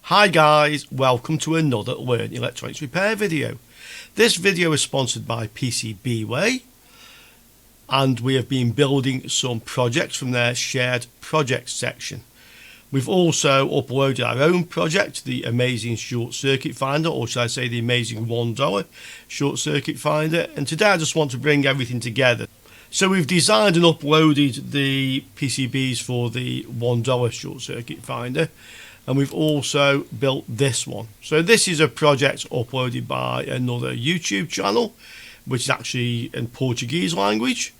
Hi guys, welcome to another Learn Electronics Repair video. This video is sponsored by PCBWay, and we have been building some projects from their shared projects section. We've also uploaded our own project, the Amazing Short Circuit Finder, or should I say the Amazing $1 Short Circuit Finder, and today I just want to bring everything together. So we've designed and uploaded the PCBs for the $1 Short Circuit Finder, and we've also built this one. So this is a project uploaded by another YouTube channel, which is actually in Portuguese language.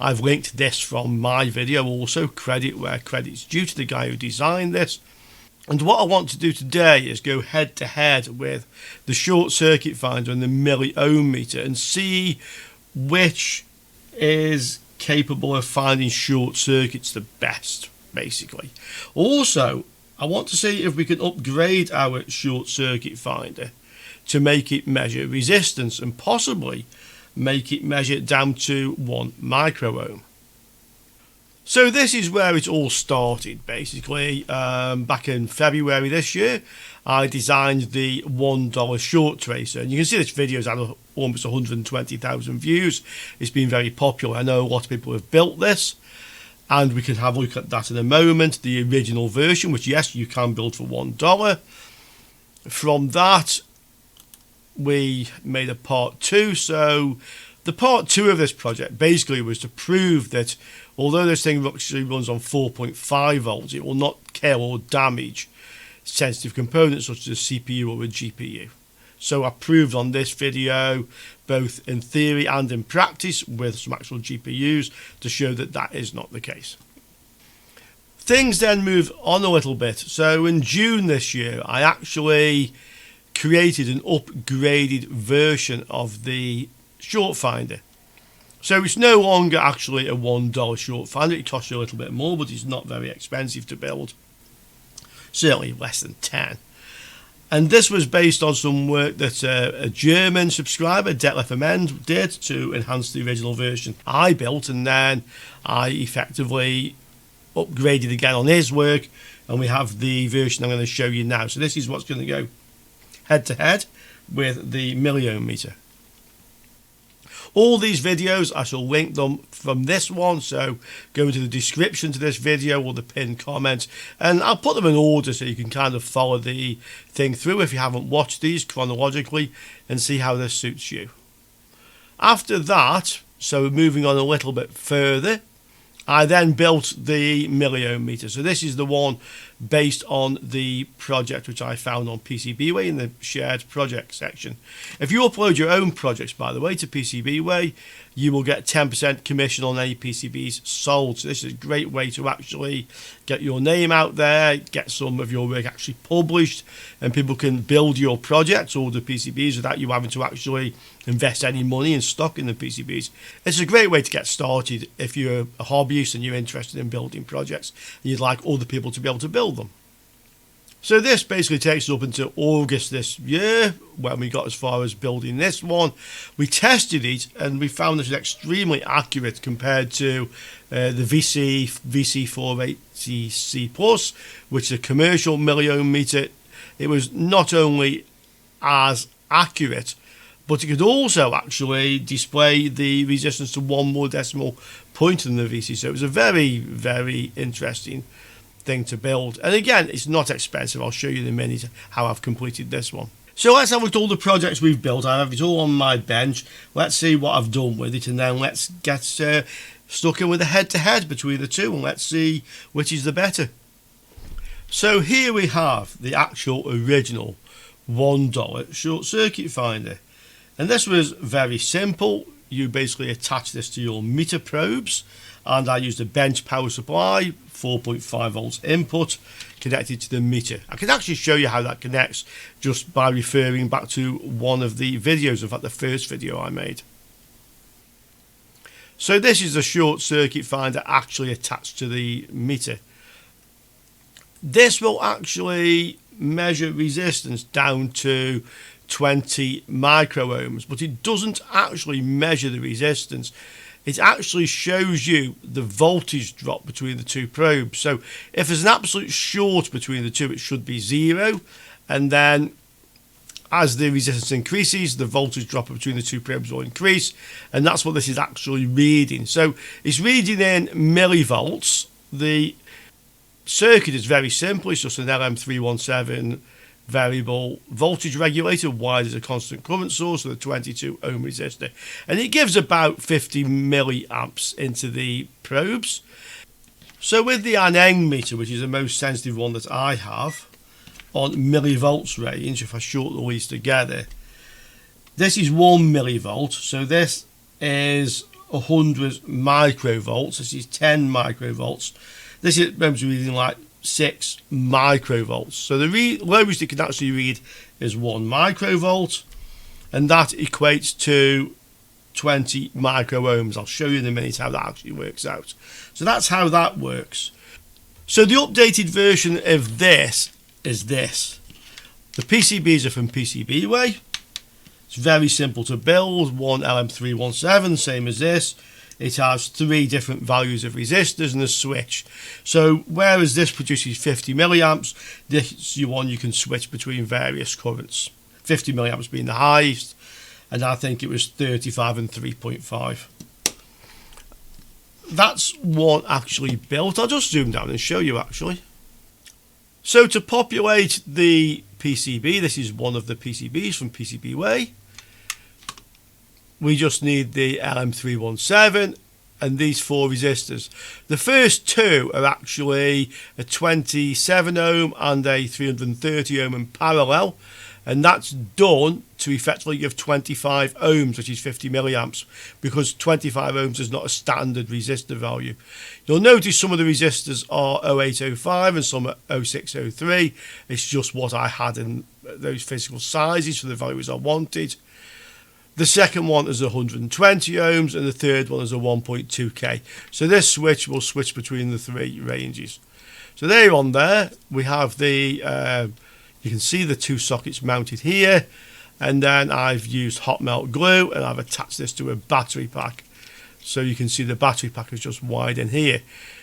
I've linked this from my video also, credit where credit's due to the guy who designed this. And what I want to do today is go head to head with the short circuit finder and the Miliohm meter and see which is capable of finding short circuits the best, basically. Also, I want to see if we can upgrade our short circuit finder to make it measure resistance and possibly make it measure down to 1 microohm. So this is where it all started, basically. Back in February this year, I designed the $1 short tracer, and you can see this video's had almost 120,000 views. It's been very popular. I know a lot of people have built this, and we can have a look at that in a moment. The original version, which yes, you can build for $1. From that, we made a part 2. So the part 2 of this project basically was to prove that although this thing actually runs on 4.5 volts, it will not kill or damage sensitive components such as a CPU or a GPU. So I proved on this video, both in theory and in practice with some actual GPUs, to show that that is not the case. Things then move on a little bit. So in June this year, I actually created an upgraded version of the short finder. So it's no longer actually a $1 short finder. It costs you a little bit more, but it's not very expensive to build. Certainly less than 10. And this was based on some work that a German subscriber, Detlef did to enhance the original version I built, and then I effectively upgraded again on his work, and we have the version I'm going to show you now. So this is what's going to go head to head with the Miliohm meter. All these videos, I shall link them from this one, so go into the description to this video or the pinned comment, and I'll put them in order so you can kind of follow the thing through if you haven't watched these chronologically and see how this suits you. After that, so moving on a little bit further, I then built the Miliohm meter. So this is the one based on the project which I found on PCBWay in the shared project section. If you upload your own projects, by the way, to PCBWay, you will get 10% commission on any PCBs sold. So this is a great way to actually get your name out there, get some of your work actually published, and people can build your projects or the PCBs without you having to actually invest any money in stock in the PCBs. It's a great way to get started if you're a hobbyist and you're interested in building projects and you'd like other people to be able to build them. So this basically takes us up until August this year when we got as far as building this one. We tested it and we found this was extremely accurate compared to the VC480C+, which is a commercial Miliohm meter. It was not only as accurate, but it could also actually display the resistance to one more decimal point than the VC. So it was a very, very interesting thing to build. And again, it's not expensive. I'll show you in a minute how I've completed this one. So let's have a look at all the projects we've built. I have it all on my bench. Let's see what I've done with it, and then let's get stuck in with a head-to-head between the two, and let's see which is the better. So here we have the actual original $1 short circuit finder. And this was very simple. You basically attach this to your meter probes, and I used a bench power supply, 4.5 volts input, connected to the meter. I can actually show you how that connects just by referring back to one of the videos, in fact the first video I made. So this is the short circuit finder actually attached to the meter. This will actually measure resistance down to 20 microohms, but it doesn't actually measure the resistance. it actually shows you the voltage drop between the two probes. So if there's an absolute short between the two, it should be 0, and then as the resistance increases, the voltage drop between the two probes will increase, and that's what this is actually reading. So it's reading in millivolts. The circuit is very simple. It's just an LM317 variable voltage regulator wired as a constant current source with a 22 ohm resistor, and it gives about 50 milliamps into the probes. So with the Aneng meter, which is the most sensitive one that I have, on millivolts range, if I short the leads together, this is 1 millivolt, so this is 100 microvolts, this is 10 microvolts, this is reading like 6 microvolts. So the lowest it can actually read is 1 microvolt, and that equates to 20 microohms. I'll show you in a minute how that actually works out. So that's how that works. So the updated version of this is this. The PCBs are from PCBWay. It's very simple to build. One LM317, same as this. It has 3 different values of resistors and a switch. So whereas this produces 50 milliamps, this one you can switch between various currents. 50 milliamps being the highest, and I think it was 35 and 3.5. That's one actually built. I'll just zoom down and show you actually. So to populate the PCB, this is one of the PCBs from PCBWay. We just need the LM317 and these 4 resistors. The first 2 are actually a 27 ohm and a 330 ohm in parallel, and that's done to effectively give 25 ohms, which is 50 milliamps, because 25 ohms is not a standard resistor value. You'll notice some of the resistors are 0805 and some are 0603. It's just what I had in those physical sizes for the values I wanted. The second one is 120 ohms and the third one is a 1.2k. So this switch will switch between the 3 ranges. So there on there, we have the, you can see the 2 sockets mounted here, and then I've used hot melt glue and I've attached this to a battery pack. So you can see the battery pack is just wide in here.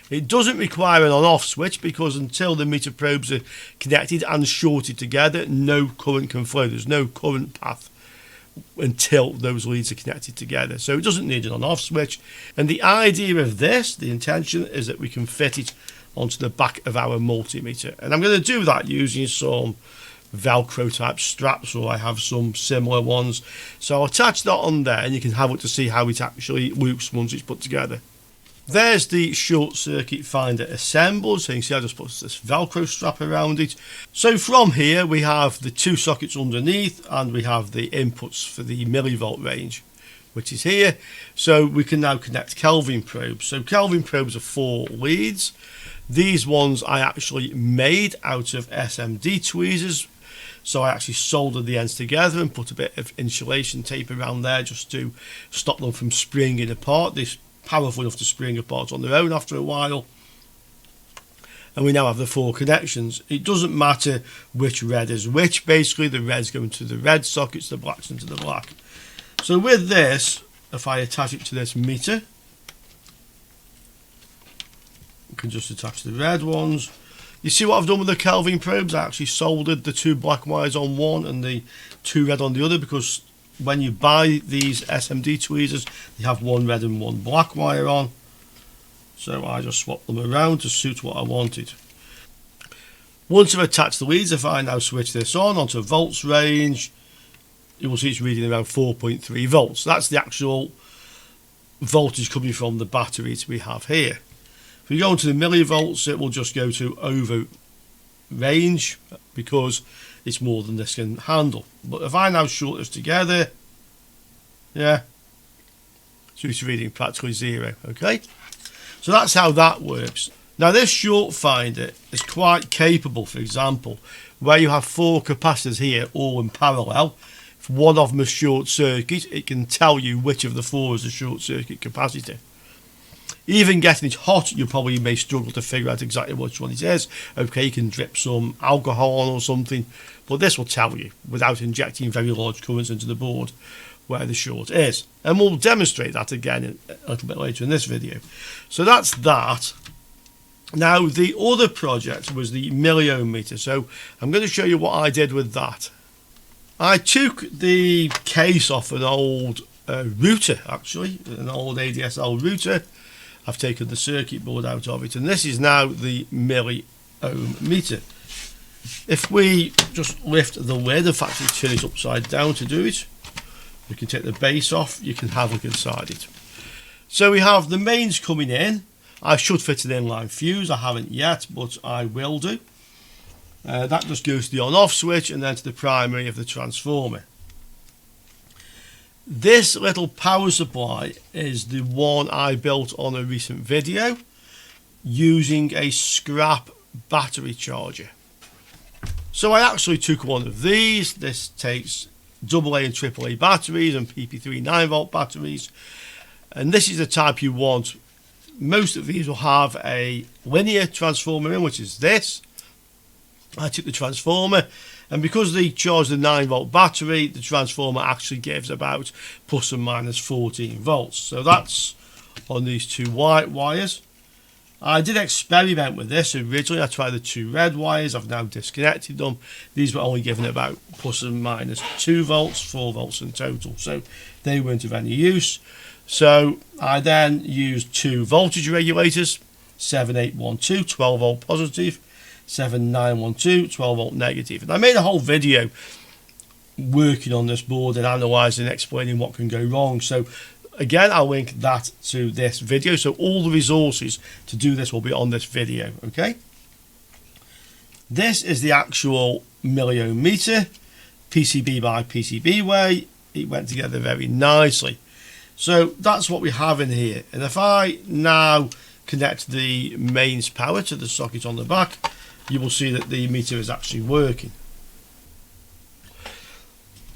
It doesn't require an on-off switch because until the meter probes are connected and shorted together, no current can flow. There's no current path until those leads are connected together. So it doesn't need an on-off switch. And the idea of this, the intention, is that we can fit it onto the back of our multimeter. And I'm going to do that using some Velcro type straps, or I have some similar ones. So I'll attach that on there and you can have a look to see how it actually loops once it's put together. There's the short circuit finder assembled, so you can see I just put this Velcro strap around it. So from here we have the 2 sockets underneath and we have the inputs for the millivolt range, which is here. So we can now connect Kelvin probes. So Kelvin probes are 4 leads. These ones I actually made out of SMD tweezers. So I actually soldered the ends together and put a bit of insulation tape around there just to stop them from springing apart. They're powerful enough to spring apart on their own after a while. And we now have the 4 connections. It doesn't matter which red is which. Basically the red's going to the red sockets, the black's into the black. So with this, if I attach it to this meter, I can just attach the red ones. You see what I've done with the Kelvin probes? I actually soldered the 2 black wires on one and the 2 red on the other, because when you buy these SMD tweezers, they have 1 red and 1 black wire on. So I just swapped them around to suit what I wanted. Once I've attached the leads, if I now switch this on onto volts range, you will see it's reading around 4.3 volts. That's the actual voltage coming from the batteries we have here. If we go into the millivolts, it will just go to over range because it's more than this can handle. But if I now short this together, yeah, so it's reading practically 0. Okay, so that's how that works. Now this short finder is quite capable. For example, where you have 4 capacitors here all in parallel, if one of them is short circuit, it can tell you which of the 4 is a short circuit capacitor. Even getting it hot, you probably may struggle to figure out exactly which one it is. Okay, you can drip some alcohol on or something, but this will tell you without injecting very large currents into the board. where the short is. And we'll demonstrate that again a little bit later in this video. So that's that. Now the other project was the Miliohm meter. So I'm going to show you what I did with that. I took the case off an old router, actually, an old ADSL router. I've taken the circuit board out of it, and this is now the Miliohm meter. If we just lift the lid, in fact, turn it upside down to do it, we can take the base off, you can have a look inside it. So we have the mains coming in. I should fit an inline fuse, I haven't yet, but I will do. That just goes to the on-off switch and then to the primary of the transformer. This little power supply is the one I built on a recent video using a scrap battery charger. So I actually took one of these. This takes AA and AAA batteries and PP3 9V batteries, and this is the type you want. Most of these will have a linear transformer in, which is this. I took the transformer, and because they charge the 9V battery, the transformer actually gives about plus and minus 14 volts. So that's on these two white wires. I did experiment with this originally. I tried the two red wires. I've now disconnected them. These were only given about plus and minus 2 volts, 4 volts in total. So they weren't of any use. So I then used two voltage regulators, 7812, 12 volt positive, 7912, 12 volt negative. And I made a whole video working on this board and analysing and explaining what can go wrong. So again, I'll link that to this video. So all the resources to do this will be on this video, okay? This is the actual Miliohm meter, PCB by PCB way. It went together very nicely. So that's what we have in here. And if I now connect the mains power to the socket on the back, you will see that the meter is actually working.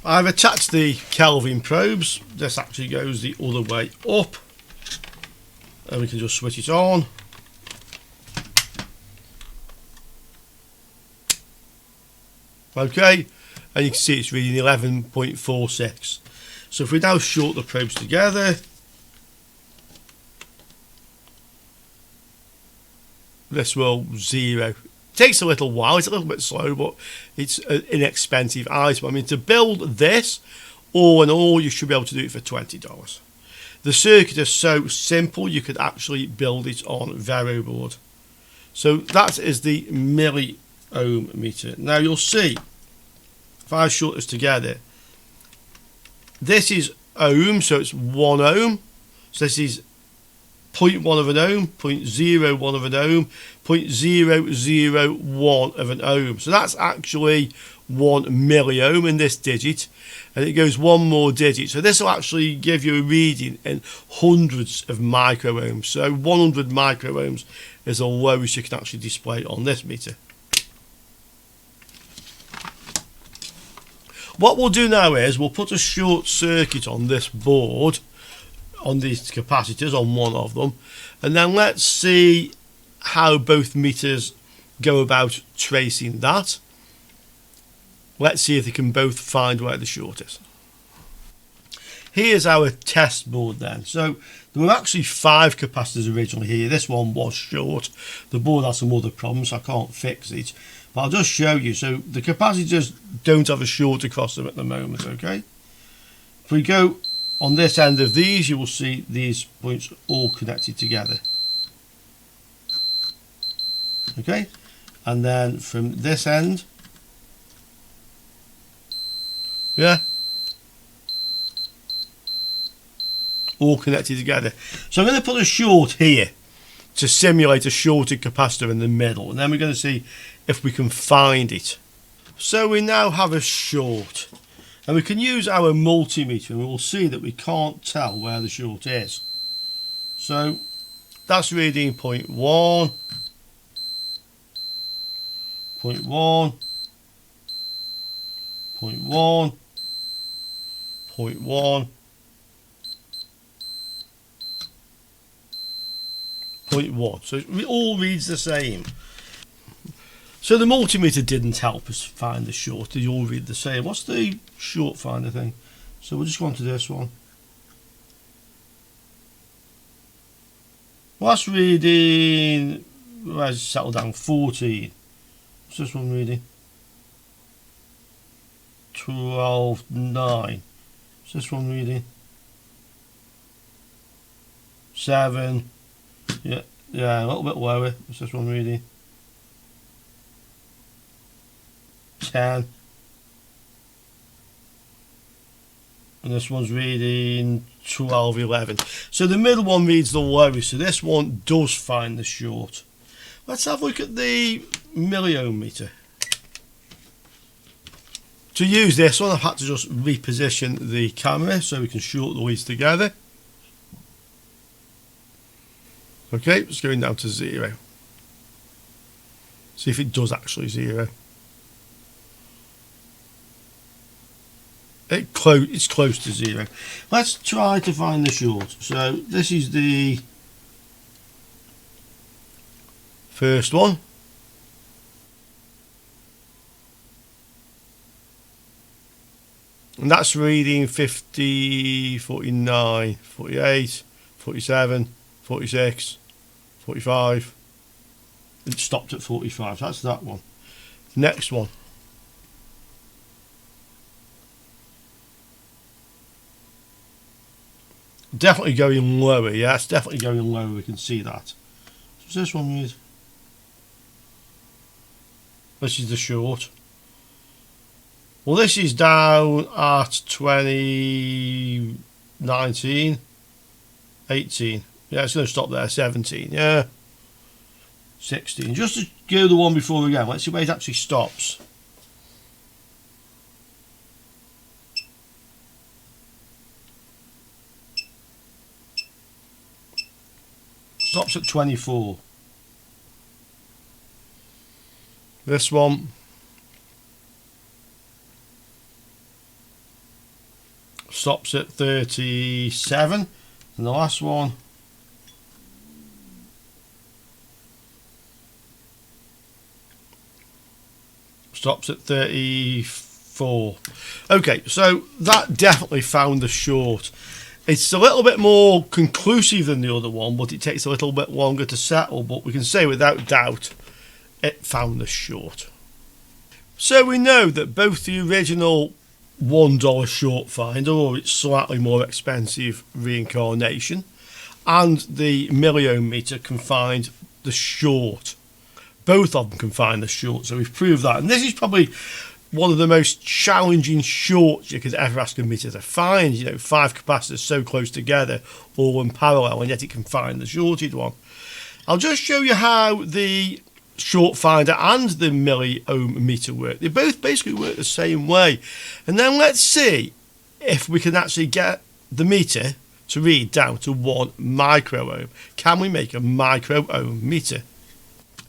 I've attached the Kelvin probes. This actually goes the other way up, and we can just switch it on. Okay, and you can see it's reading 11.46. So if we now short the probes together, this will zero. It takes a little while, it's a little bit slow, but it's an inexpensive item. I mean, to build this, all in all, you should be able to do it for $20. The circuit is so simple, you could actually build it on Vero board. So that is the Miliohm meter. Now you'll see, if I short this together, this is ohm, so it's 1 ohm. So this is 0.1 of an ohm, 0.01 of an ohm, 0.001 of an ohm. So that's actually 1 milliohm in this digit, and it goes one more digit. So this will actually give you a reading in hundreds of microohms. So 100 microohms is the lowest you can actually display on this meter. What we'll do now is we'll put a short circuit on this board, on these capacitors, on one of them, and then let's see how both meters go about tracing that. Let's see if they can both find where the short is. Here's our test board then. So there were actually 5 capacitors originally here. This one was short. The board has some other problems, so I can't fix it. But I'll just show you. So the capacitors don't have a short across them at the moment, okay? If we go on this end of these, you will see these points all connected together. Okay? And then from this end, yeah, all connected together. So I'm going to put a short here to simulate a shorted capacitor in the middle, and then we're going to see if we can find it. So we now have a short, and we can use our multimeter, and we'll see that we can't tell where the short is. So that's reading 0.1, 0.1, 0.1, 0.1, 0.1. So it all reads the same. So the multimeter didn't help us find the short. They all read the same. What's the short finder thing? So we'll just go on to this one. Well, that's reading, let's settle down, 14. What's this one reading? 12.9. What's this one reading? 7. Yeah, a little bit lower. What's this one reading? 10. And this one's reading 12.11. So the middle one reads the lowest. So this one does find the short. Let's have a look at the Miliohm meter. To use this one, I've had to just reposition the camera so we can short the leads together. Okay, it's going down to 0. See if it does actually 0. It's close to 0. Let's try to find the short. So this is the first one. And that's reading 50, 49, 48, 47, 46, 45. It stopped at 45. That's that one. Next one. Definitely going lower. Yeah, it's definitely going lower. We can see that. What's this one read? This is the short. Well, this is down at 20, 19, 18. Yeah, it's going to stop there. 17. Yeah. 16. Just to go the one before again. Let's see where it actually stops. Stops at 24. This one stops at 37. And the last one stops at 34. Okay, so that definitely found the short. It's a little bit more conclusive than the other one, but it takes a little bit longer to settle. But we can say without doubt it found the short. So we know that both the original $1 short finder, or its slightly more expensive reincarnation, and the Miliohm meter can find the short. Both of them can find the short, so we've proved that. And this is probably one of the most challenging shorts you could ever ask a meter to find. You know, 5 capacitors so close together, all in parallel, and yet it can find the shorted one. I'll just show you how the short finder and the Miliohm meter work. They both basically work the same way. And then let's see if we can actually get the meter to read down to 1 microohm. Can we make a microohm meter?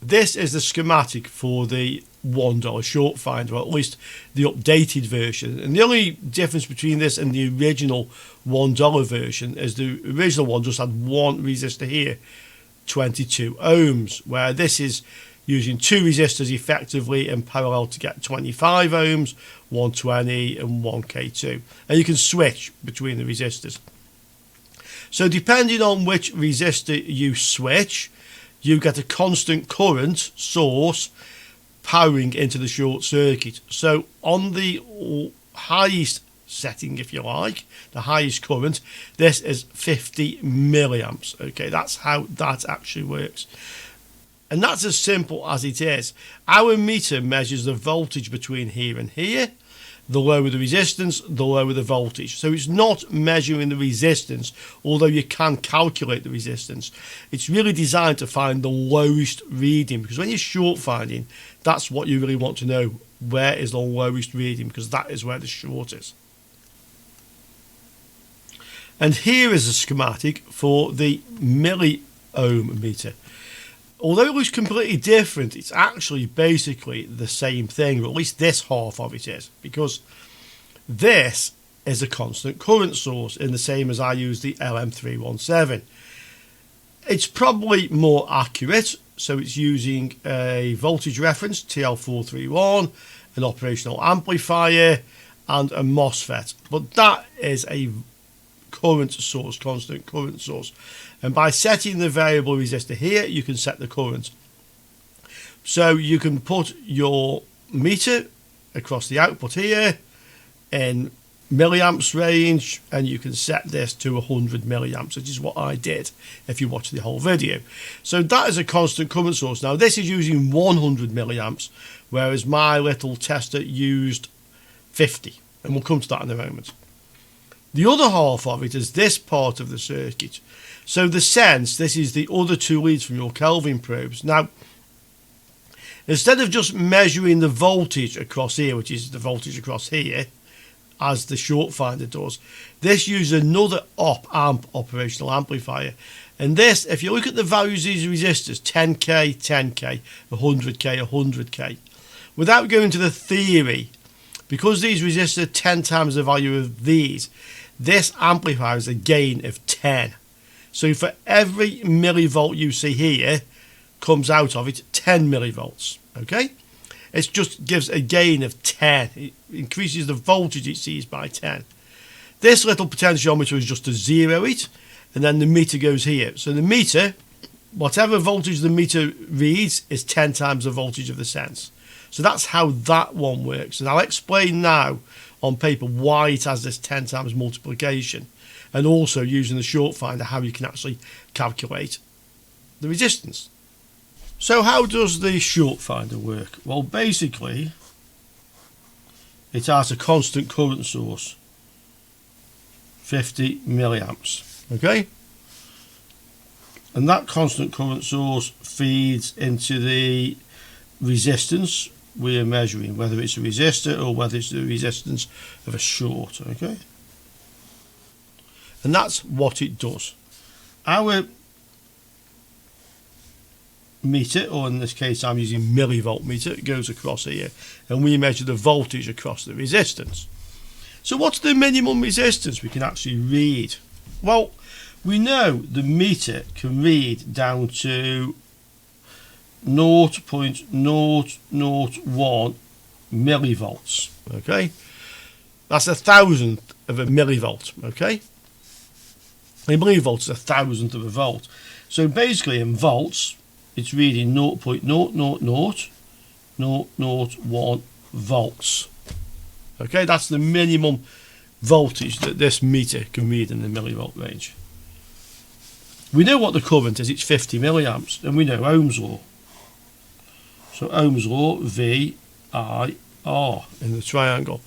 This is the schematic for the $1 short finder, or at least the updated version. And the only difference between this and the original $1 version is the original one just had one resistor here, 22 ohms, where this is using 2 resistors effectively in parallel to get 25 ohms, 120 and 1K2. And you can switch between the resistors. So depending on which resistor you switch, you get a constant current source powering into the short circuit. So on the highest setting, if you like, the highest current, this is 50 milliamps. Okay, that's how that actually works. And that's as simple as it is. Our meter measures the voltage between here and here. The lower the resistance, the lower the voltage. So it's not measuring the resistance, although you can calculate the resistance. It's really designed to find the lowest reading, because when you're short finding, that's what you really want to know. Where is the lowest reading? Because that is where the short is. And here is a schematic for the Miliohm meter. Although it looks completely different, it's actually basically the same thing, or at least this half of it is, because this is a constant current source, in the same as I use the LM317. It's probably more accurate, so it's using a voltage reference, TL431, an operational amplifier, and a MOSFET, but that is a current source, constant current source, and by setting the variable resistor here you can set the current. So you can put your meter across the output here in milliamps range, and you can set this to 100 milliamps, which is what I did if you watch the whole video. So that is a constant current source. Now this is using 100 milliamps, whereas my little tester used 50, and we'll come to that in a moment. The other half of it is this part of the circuit. So the sense, this is the other two leads from your Kelvin probes. Now, instead of just measuring the voltage across here, which is the voltage across here, as the short finder does, this uses another op-amp operational amplifier. And this, if you look at the values of these resistors, 10k, 10k, 100k, 100k, without going to the theory, because these resistors are 10 times the value of these, this amplifier has a gain of 10. So for every millivolt you see here, comes out of it 10 millivolts. Okay? It just gives a gain of 10. It increases the voltage it sees by 10. This little potentiometer is just to zero it, and then the meter goes here. So the meter, whatever voltage the meter reads, is 10 times the voltage of the sense. So that's how that one works. And I'll explain now on paper why it has this 10 times multiplication, and also using the short finder how you can actually calculate the resistance. So how does the short finder work? Well, basically it has a constant current source, 50 milliamps, okay? And that constant current source feeds into the resistance we are measuring, whether it's a resistor or whether it's the resistance of a short, okay? And that's what it does. Our meter, or in this case I'm using millivolt meter, it goes across here, and we measure the voltage across the resistance. So what's the minimum resistance we can actually read? Well, we know the meter can read down to 0.001 millivolts, okay? That's a thousandth of a millivolt, okay? A millivolt is a thousandth of a volt. So basically in volts, it's reading 0.0000001 volts. Okay, that's the minimum voltage that this meter can read in the millivolt range. We know what the current is, it's 50 milliamps, and we know Ohm's law. So Ohm's law, V, I, R in the triangle.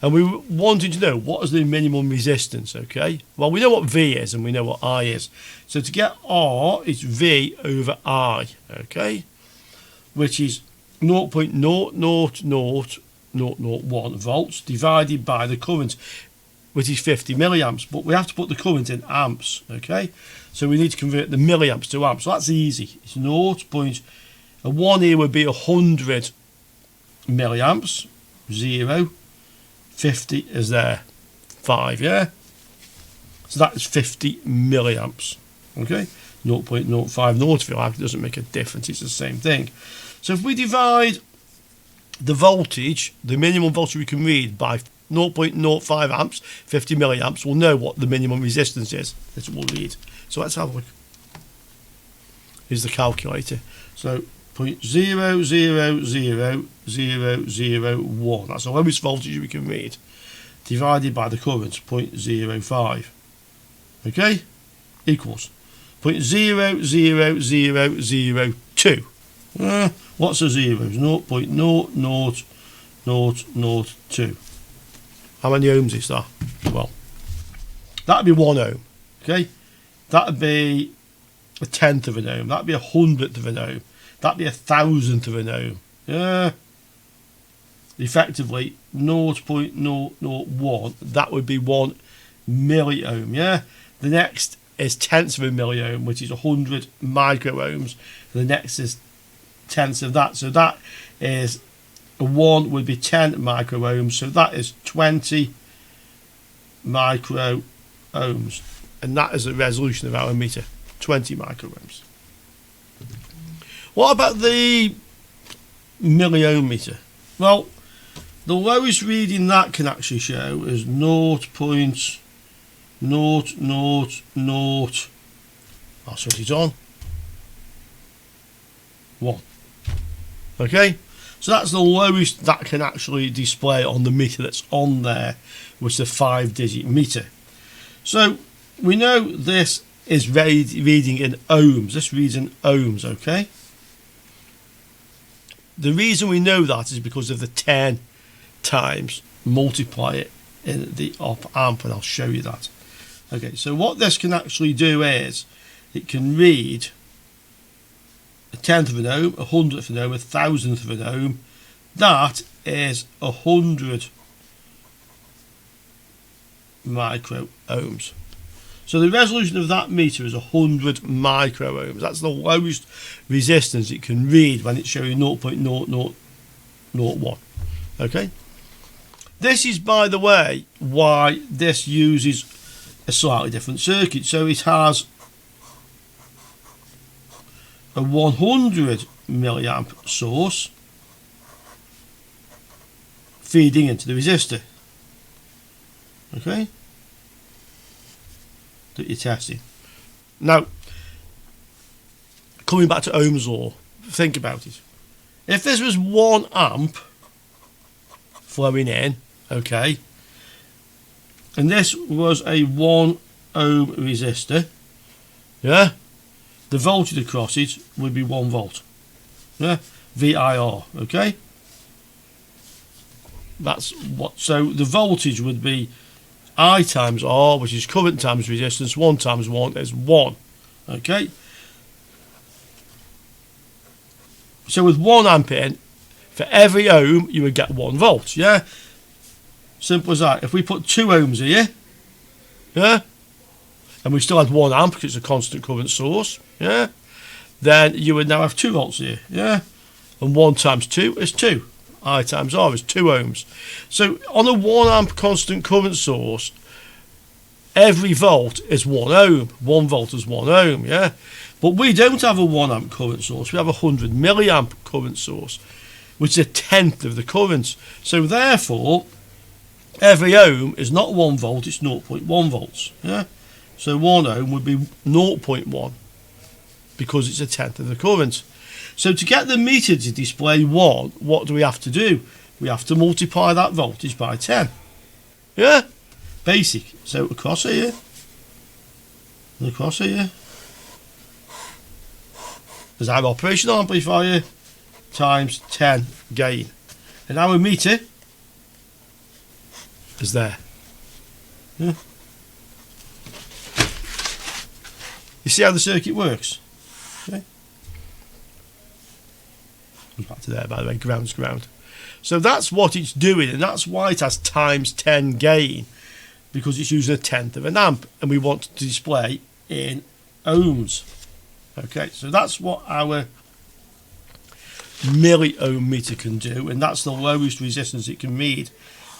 And we wanted to know what is the minimum resistance, okay? Well, we know what V is and we know what I is. So to get R, it's V over I, okay? Which is 0.00001 volts divided by the current, which is 50 milliamps. But we have to put the current in amps, okay? So we need to convert the milliamps to amps. So that's easy. It's 1 here would be 100 milliamps, 0. 50 is there, 5, yeah? So that is 50 milliamps, okay? 0.050 if you like, it doesn't make a difference, it's the same thing. So if we divide the voltage, the minimum voltage we can read, by 0.05 amps, 50 milliamps, we'll know what the minimum resistance is that we'll read. So let's have a look. Here's the calculator. So 0.000001, that's the lowest voltage we can read, divided by the current, 0.05, okay, equals 0.00002. What's a zero? 0.00002. How many ohms is that? Well, that'd be 1 ohm, okay, that'd be a tenth of an ohm, that'd be a hundredth of an ohm, that'd be a thousandth of an ohm. Yeah. Effectively 0.001, that would be 1 milliohm. Yeah. The next is tenths of a milliohm, which is 100 microohms. The next is tenths of that. So that is a 1 would be 10 microohms. So that is 20 microohms. And that is the resolution of our meter, 20 microohms. What about the milliohm meter? Well, the lowest reading that can actually show is 0.0000. I'll switch it on. 1. Okay, so that's the lowest that can actually display on the meter that's on there, which is a 5-digit meter. So we know this is reading in ohms. This reads in ohms, okay? The reason we know that is because of the 10 times multiplier in the op amp, and I'll show you that. Okay, so what this can actually do is it can read a tenth of an ohm, a hundredth of an ohm, a thousandth of an ohm. That is 100 microohms. So the resolution of that meter is 100 microohms. That's the lowest resistance it can read when it's showing 0.0001. Okay. This is, by the way, why this uses a slightly different circuit. So it has a 100 milliamp source feeding into the resistor. Okay, that you're testing. Now, coming back to Ohm's law, think about it. If this was 1 amp flowing in, okay, and this was a 1 ohm resistor, yeah, the voltage across it would be 1 volt. Yeah, VIR, okay? That's what, so the voltage would be I times R, which is current times resistance. 1 times 1 is 1. Okay? So with 1 amp in, for every ohm, you would get 1 volt. Yeah? Simple as that. If we put 2 ohms here, yeah, and we still had 1 amp because it's a constant current source, yeah, then you would now have 2 volts here, yeah, and 1 times 2 is 2. I times R is 2 ohms. So on a 1 amp constant current source, every volt is 1 ohm. 1 volt is 1 ohm, yeah. But we don't have a 1 amp current source. We have a 100 milliamp current source, which is a tenth of the current. So therefore, every ohm is not 1 volt, it's 0.1 volts, yeah. So 1 ohm would be 0.1 because it's a tenth of the current. So to get the meter to display 1, what do we have to do? We have to multiply that voltage by 10. Yeah? Basic. So across here, and across here, there's our operational amplifier times 10 gain. And our meter is there. Yeah? You see how the circuit works? Okay. Back to there, by the way, ground's ground. So that's what it's doing, and that's why it has times 10 gain, because it's using a tenth of an amp, and we want to display in ohms. Okay, so that's what our milliohm meter can do, and that's the lowest resistance it can read.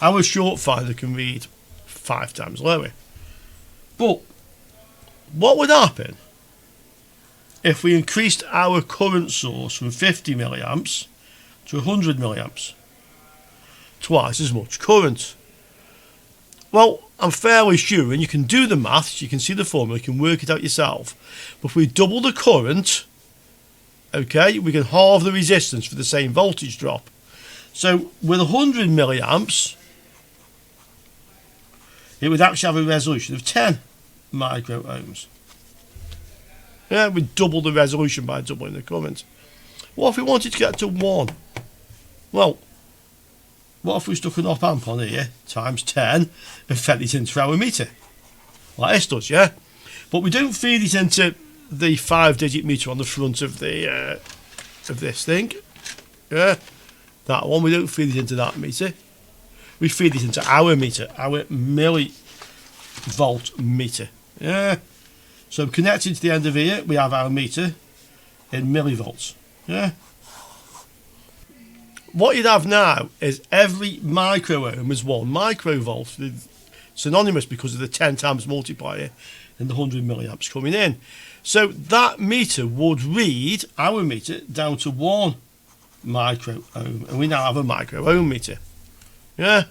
Our short finder can read 5 times lower. But what would happen if we increased our current source from 50 milliamps to 100 milliamps? Twice as much current. Well, I'm fairly sure, and you can do the maths, you can see the formula, you can work it out yourself. But if we double the current, okay, we can halve the resistance for the same voltage drop. So with 100 milliamps, it would actually have a resolution of 10 microohms. Yeah, we double the resolution by doubling the current. What if we wanted to get to 1? Well, what if we stuck an op amp on here times 10 and fed it into our meter? Like this does, yeah? But we don't feed it into the 5-digit meter on the front of the of this thing. Yeah, that one. We don't feed it into that meter. We feed it into our meter, our millivolt meter. Yeah. So connected to the end of here, we have our meter in millivolts. Yeah. What you'd have now is every microohm is 1 microvolt, synonymous because of the 10 times multiplier and the 100 milliamps coming in. So that meter would read our meter down to 1 microohm, and we now have a microohm meter. Yeah.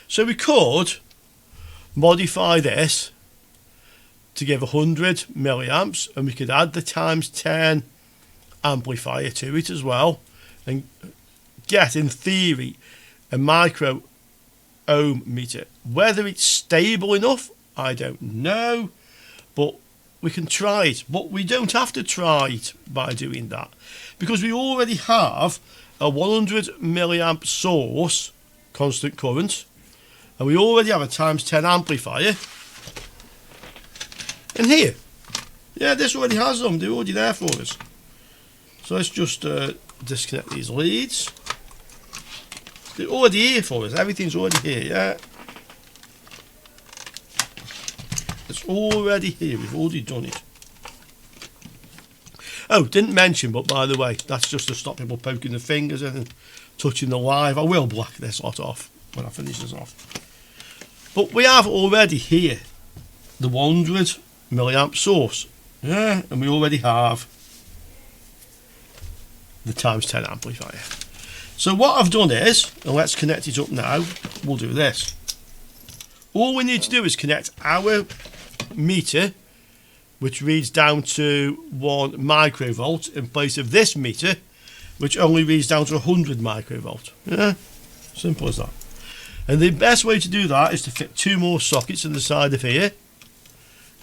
So we could modify this to give 100 milliamps, and we could add the times 10 amplifier to it as well, and get, in theory, a micro ohm meter. Whether it's stable enough, I don't know, but we can try it. But we don't have to try it by doing that, because we already have a 100 milliamp source, constant current, and we already have a times 10 amplifier in here. Yeah, this already has them. They're already there for us. So let's just disconnect these leads. They're already here for us. Everything's already here, yeah. It's already here. We've already done it. Oh, didn't mention, but by the way, that's just to stop people poking their fingers in and touching the live. I will black this lot off when I finish this off. But we have already here the 100 milliamp source. Yeah, and we already have the times 10 amplifier. So what I've done is, and let's connect it up now, we'll do this. All we need to do is connect our meter, which reads down to 1 microvolt, in place of this meter, which only reads down to 100 microvolt. Yeah, simple as that. And the best way to do that is to fit 2 more sockets on the side of here.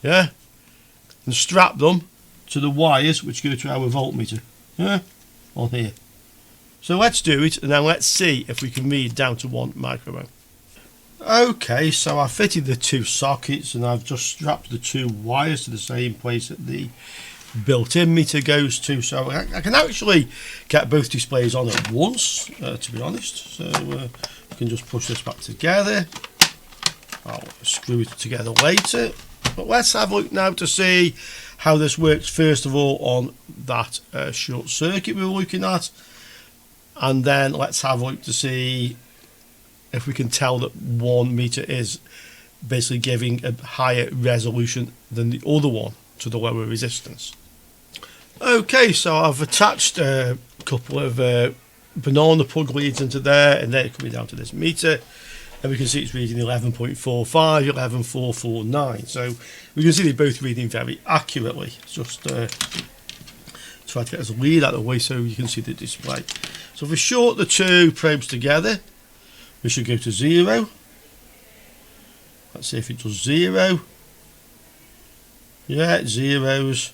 Yeah, and strap them to the wires which go to our voltmeter. Yeah, on here. So let's do it, and then let's see if we can read down to 1 microohm. Okay, so I fitted the 2 sockets, and I've just strapped the 2 wires to the same place that the built-in meter goes to. So I can actually get both displays on at once, to be honest. So I can just push this back together. I'll screw it together later. But let's have a look now to see how this works, first of all, on that short circuit we were looking at. And then let's have a look to see if we can tell that 1 meter is basically giving a higher resolution than the other one to the lower resistance. Okay, so I've attached a couple of banana plug leads into there, and they're coming down to this meter, and we can see it's reading 11.45, 11.449. So we can see they're both reading very accurately. Just try to get this lead out of the way so you can see the display. So if we short the 2 probes together, we should go to 0. Let's see if it does 0. Yeah, it zeros.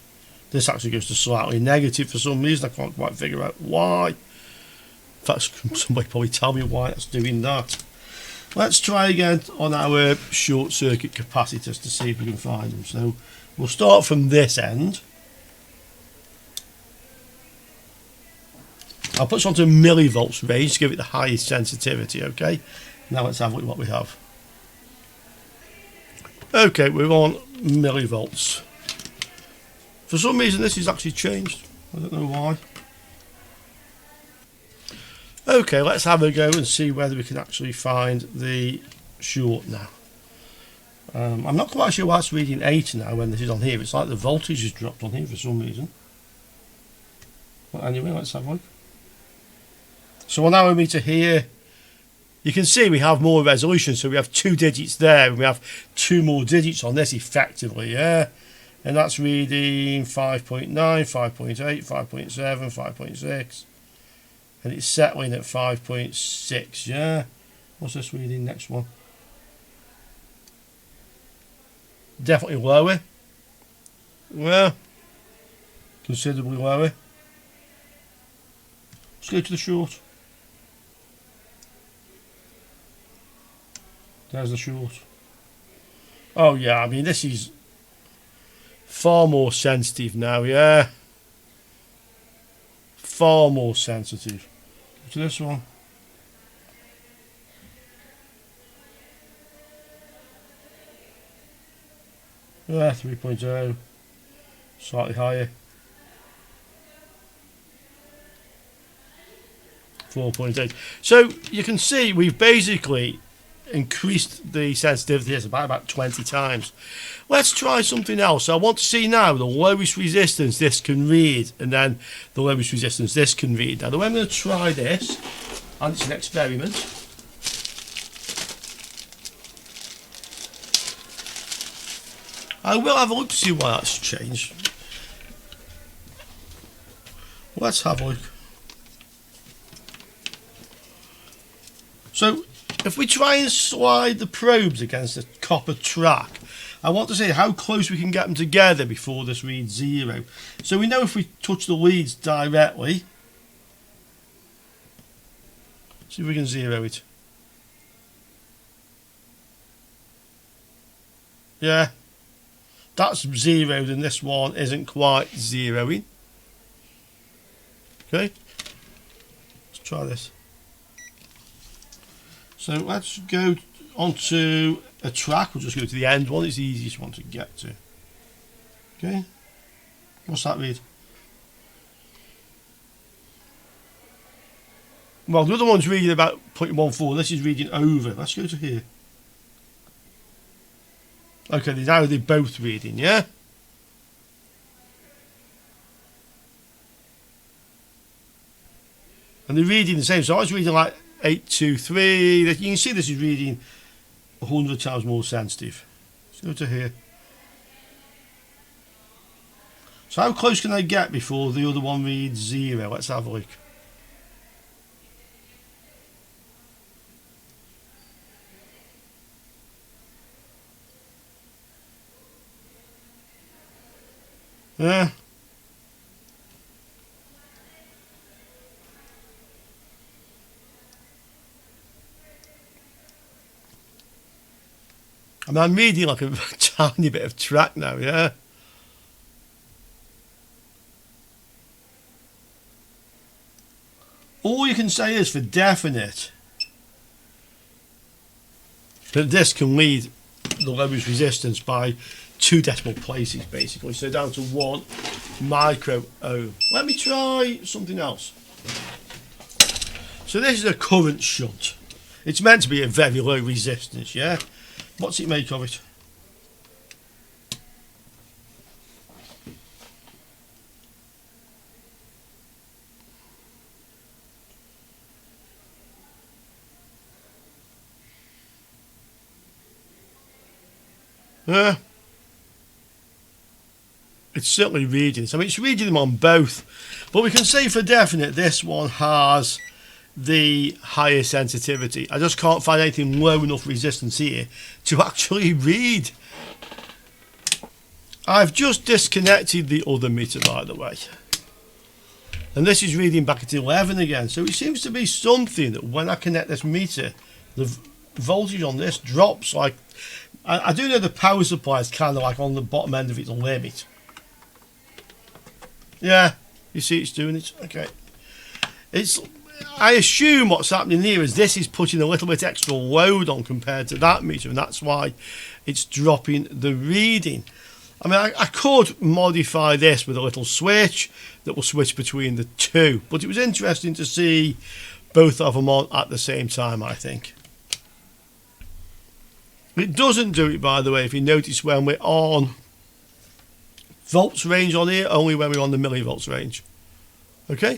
This actually goes to slightly negative for some reason. I can't quite figure out why. In fact, somebody probably tell me why it's doing that. Let's try again on our short circuit capacitors to see if we can find them. So we'll start from this end. I'll put this onto millivolts range to give it the highest sensitivity, okay? Now let's have a look at what we have. Okay, we're on millivolts. For some reason this is actually changed. I don't know why. Okay, let's have a go and see whether we can actually find the short now. I'm not quite sure why it's reading 8 now when this is on here. It's like the voltage has dropped on here for some reason. But anyway, let's have a look. So on our meter here, you can see we have more resolution, so we have 2 digits there, and we have 2 more digits on this effectively, yeah? And that's reading 5.9, 5.8, 5.7, 5.6, and it's settling at 5.6, yeah? What's this reading, next one? Definitely lower. Well, considerably lower. Let's go to the short. There's the short. Oh yeah, I mean this is far more sensitive now, yeah. Far more sensitive. Go to this one. Yeah, 3.0. Slightly higher. 4.8. So you can see we've basically increased the sensitivity by about 20 times. Let's try something else. I want to see now the lowest resistance this can read, and then the lowest resistance this can read. Now the way I'm going to try this, and it's an experiment, I will have a look to see why that's changed. Let's have a look. So if we try and slide the probes against the copper track, I want to see how close we can get them together before this reads 0. So we know if we touch the leads directly, see if we can 0 it. Yeah, that's 0'd and this one isn't quite 0ing. Okay, let's try this. So let's go onto a track. We'll just go to the end one. It's the easiest one to get to. Okay, what's that read? Well, the other one's reading about 0.14. This is reading over. Let's go to here. Okay, now they're both reading, yeah? And they're reading the same. So I was reading like 823. You can see this is reading 100 times more sensitive. Let's go to here. So how close can I get before the other one reads 0? Let's have a look. Yeah. I mean, I'm reading like a tiny bit of track now, yeah. All you can say is for definite that this can lead the lowest resistance by 2 decimal places, basically. So down to 1 micro-ohm. Let me try something else. So this is a current shunt. It's meant to be a very low resistance, yeah? What's it make of it? It's certainly reading. So I mean, it's reading them on both. But we can say for definite this one has the higher sensitivity. I just can't find anything low enough resistance here to actually read. I've just disconnected the other meter, by the way. And this is reading back at 11 again. So it seems to be something that when I connect this meter, the voltage on this drops. Like I do know the power supply is kind of like on the bottom end of its limit. Yeah, you see it's doing it. Okay. I assume what's happening here is this is putting a little bit extra load on compared to that meter, and that's why it's dropping the reading. I mean, I could modify this with a little switch that will switch between the two, but it was interesting to see both of them on at the same time, I think. It doesn't do it, by the way, if you notice when we're on volts range on here, only when we're on the millivolts range. Okay?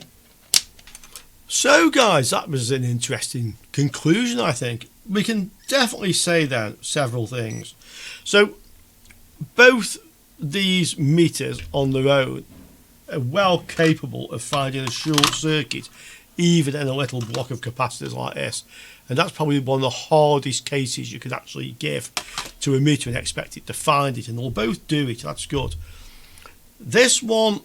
So guys, that was an interesting conclusion, I think. We can definitely say then several things. So both these meters on their own are well capable of finding a short circuit even in a little block of capacitors like this. And that's probably one of the hardest cases you could actually give to a meter and expect it to find it. And they'll both do it, that's good. This one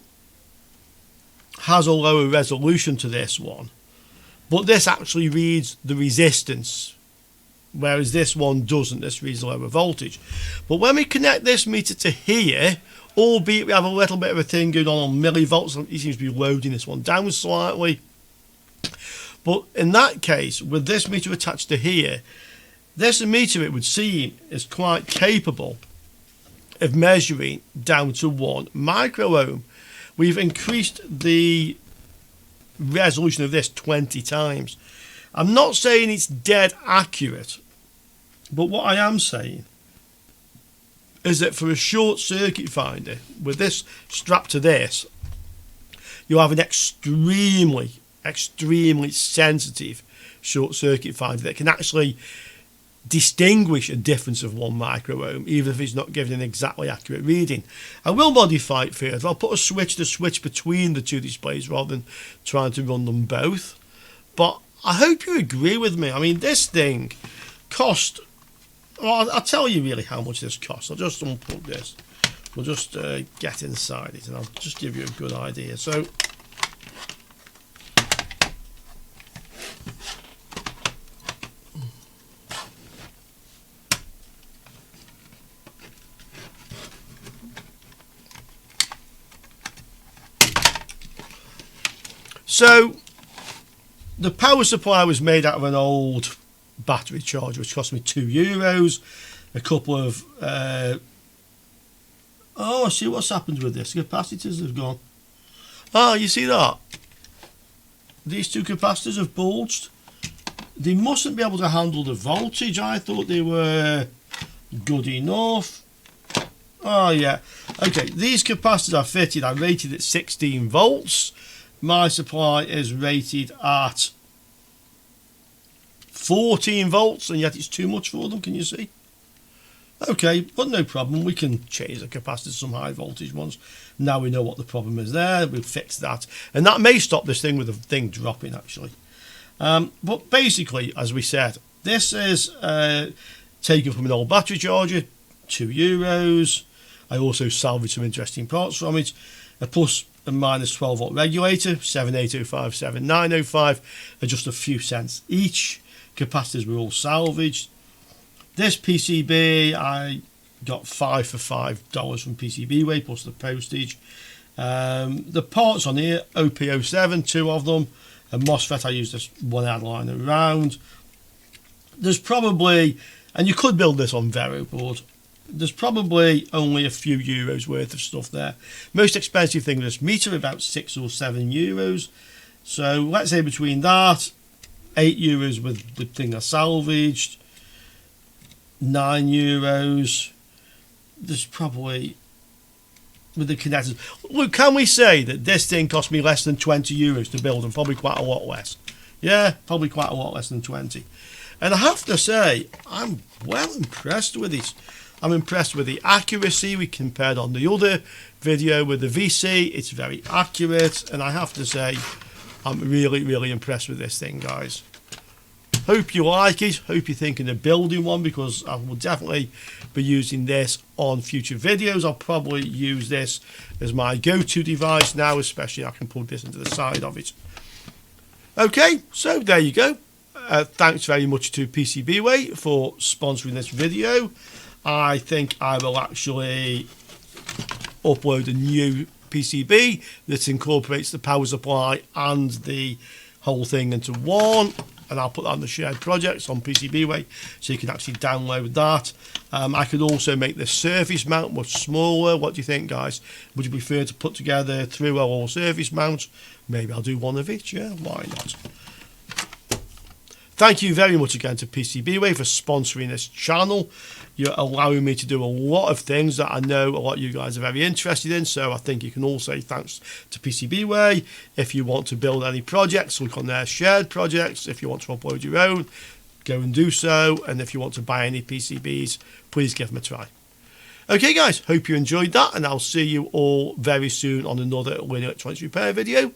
has a lower resolution to this one, but this actually reads the resistance, whereas this one doesn't. This reads lower voltage. But when we connect this meter to here, albeit we have a little bit of a thing going on millivolts, he seems to be loading this one down slightly. But in that case, with this meter attached to here, this meter, it would seem, is quite capable of measuring down to 1 micro-ohm. We've increased the resolution of this 20 times. I'm not saying it's dead accurate, but what I am saying is that for a short circuit finder, with this strapped to this, you have an extremely sensitive short circuit finder that can actually distinguish a difference of 1 microohm, even if it's not giving an exactly accurate reading. I will modify it further. I'll put a switch to switch between the 2 displays rather than trying to run them both. But I hope you agree with me. I mean, this thing cost, well, I'll tell you really how much this costs. I'll just unplug this. We'll just get inside it and I'll just give you a good idea. So the power supply was made out of an old battery charger, which cost me €2. A couple of oh, see what's happened with this. The capacitors have gone. Ah, you see that? These 2 capacitors have bulged. They mustn't be able to handle the voltage. I thought they were good enough. Oh yeah. Okay, these capacitors are fitted. I rated at 16 volts. My supply is rated at 14 volts, and yet it's too much for them. Can you see? Okay, but no problem. We can change the capacitor to some high voltage ones. Now we know what the problem is there. We've fixed that. And that may stop this thing with the thing dropping, actually. But basically, as we said, this is taken from an old battery charger, €2. I also salvaged some interesting parts from it. A plus and minus 12 volt regulator, 7805, 7905, are just a few cents each. Capacitors were all salvaged. This PCB I got 5 for $5 from PCBWay plus the postage. The parts on here, OP07, 2 of them. A MOSFET, I used this 1 add line around. There's probably, and you could build this on Vero board, there's probably only a few euros worth of stuff there. Most expensive thing in this meter, about 6 or 7 euros. So let's say between that, 8 euros with the thing I salvaged, 9 euros. There's probably, with the connectors. Look, can we say that this thing cost me less than 20 euros to build, and probably quite a lot less? Yeah, probably quite a lot less than 20. And I have to say, I'm well impressed with it. I'm impressed with the accuracy. We compared on the other video with the VC. It's very accurate, and I have to say, I'm really impressed with this thing, guys. Hope you like it. Hope you're thinking of building one, because I will definitely be using this on future videos. I'll probably use this as my go-to device now, especially I can plug this into the side of it. Okay, so there you go. Thanks very much to PCBWay for sponsoring this video. I think I will actually upload a new PCB that incorporates the power supply and the whole thing into one, and I'll put that on the shared projects on PCBWay, so you can actually download that. I could also make the surface mount much smaller. What do you think, guys? Would you prefer to put together 3-well or surface mounts? Maybe I'll do one of each. Yeah, why not? Thank you very much again to PCBWay for sponsoring this channel. You're allowing me to do a lot of things that I know a lot of you guys are very interested in, so I think you can all say thanks to PCBWay. If you want to build any projects, look on their shared projects. If you want to upload your own, go and do so. And if you want to buy any PCBs, please give them a try. Okay guys, hope you enjoyed that, and I'll see you all very soon on another Win Electronics Repair video.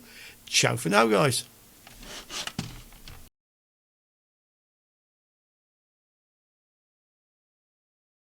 Ciao for now, guys.